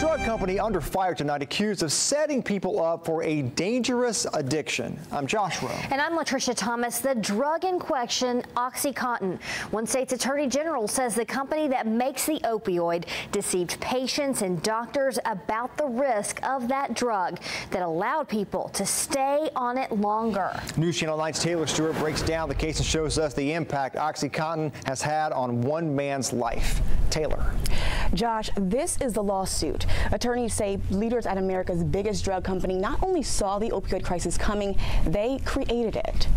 drug company under fire tonight, accused of setting people up for a dangerous addiction. I'm Josh Rowe. And I'm Latricia Thomas. The drug in question, Oxycontin. One state's attorney general says the company that makes the opioid deceived patients and doctors about the risk of that drug that allowed people to stay on it longer. NewsChannel 9's Taylor Stewart breaks down the case and shows us the impact Oxycontin has had on one man's life. Taylor. Josh, this is the lawsuit. Attorneys say leaders at America's biggest drug company not only saw the opioid crisis coming, they created it.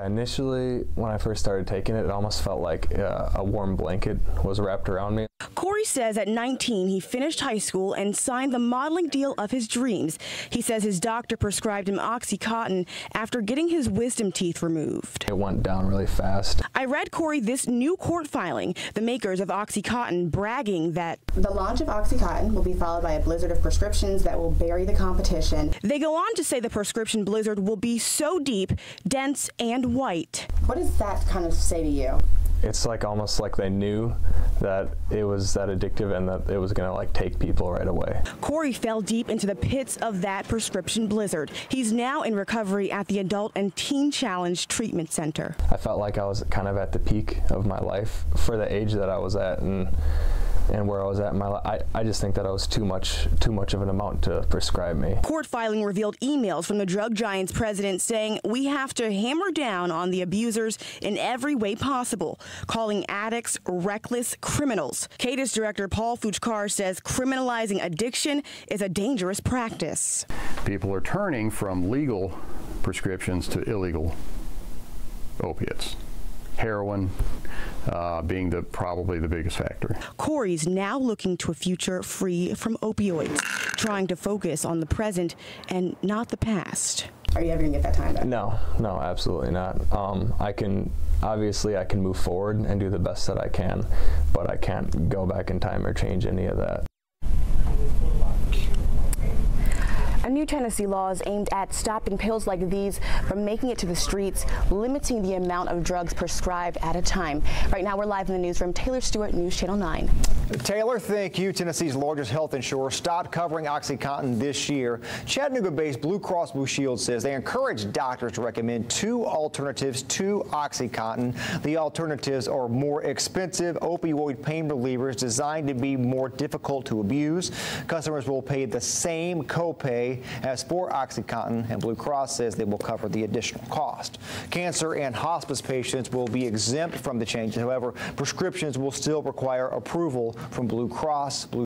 Initially, when I first started taking it, it almost felt like a warm blanket was wrapped around me. Corey says at 19, he finished high school and signed the modeling deal of his dreams. He says his doctor prescribed him Oxycontin after getting his wisdom teeth removed. It went down really fast. I read Corey this new court filing, the makers of Oxycontin bragging that the launch of Oxycontin will be followed by a blizzard of prescriptions that will bury the competition. They go on to say the prescription blizzard will be so deep, dense, and white. What does that kind of say to you? It's like almost like they knew that it was that addictive and that it was going to like take people right away. Corey fell deep into the pits of that prescription blizzard. He's now in recovery at the Adult and Teen Challenge Treatment Center. I felt like I was kind of at the peak of my life for the age that I was at and where I was at in my life. I just think that I was too much of an amount to prescribe me. Court filing revealed emails from the drug giant's president saying we have to hammer down on the abusers in every way possible, calling addicts reckless criminals. CADIS director Paul Fuchkar says criminalizing addiction is a dangerous practice. People are turning from legal prescriptions to illegal opiates. Heroin being probably the biggest factor. Corey's now looking to a future free from opioids, trying to focus on the present and not the past. Are you ever going to get that time back? No, absolutely not. Obviously I can move forward and do the best that I can, but I can't go back in time or change any of that. A new Tennessee law is aimed at stopping pills like these from making it to the streets, limiting the amount of drugs prescribed at a time. Right now, we're live in the newsroom. Taylor Stewart, News Channel 9. Taylor, thank you. Tennessee's largest health insurer stopped covering Oxycontin this year. Chattanooga-based Blue Cross Blue Shield says they encourage doctors to recommend two alternatives to Oxycontin. The alternatives are more expensive opioid pain relievers designed to be more difficult to abuse. Customers will pay the same copay as for Oxycontin, and Blue Cross says they will cover the additional cost. Cancer and hospice patients will be exempt from the changes. However, prescriptions will still require approval from Blue Cross Blue